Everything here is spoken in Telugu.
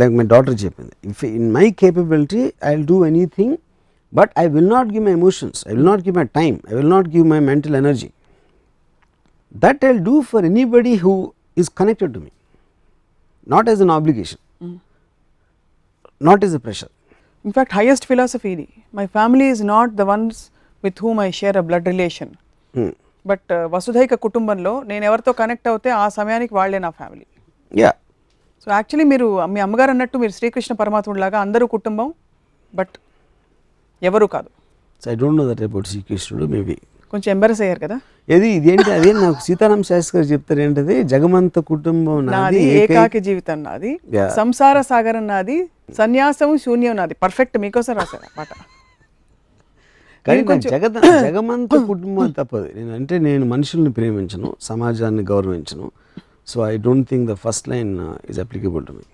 లైక్ మై డాటర్ చెప్పింది, if in my capability I will do anything, but I will not give my emotions, I will not give my time, I will not give my mental energy. That I will do for anybody who is connected to me, not as an obligation, not as a pressure. In fact highest philosophy ఇది, my family is not the ones with whom I share a blood relation, but వసుధైక కుటుంబంలో నేను ఎవరితో కనెక్ట్ అవుతే ఆ సమయానికి వాళ్ళే నా ఫ్యామిలీ. యా. సో యాక్చువల్లీ మీరు మీ అమ్మగారు అన్నట్టు మీరు శ్రీకృష్ణ పరమాత్ముడిలాగా అందరూ కుటుంబం, బట్ ఎవరు కాదు. So I don't know that about శ్రీకృష్ణుడు, మేబీ కొంచెం ఎంబరస్ అయ్యారు కదా. ఇదేంటి అదే నాకు సీతారాం శాస్త్రి గారు చెప్తారు ఏంటది, జగమంత కుటుంబం నాది, ఏకాకి జీవితం నాది, సంసార సాగరం నాది, సన్యాసం శూన్యం నాది. పర్ఫెక్ట్, మీకోసం రాశారు మాట. కానీ జగమంత కుటుంబం తప్పదు. నేను మనుషుల్ని ప్రేమించను, సమాజాన్ని గౌరవించను. So I don't think the first line is applicable to me.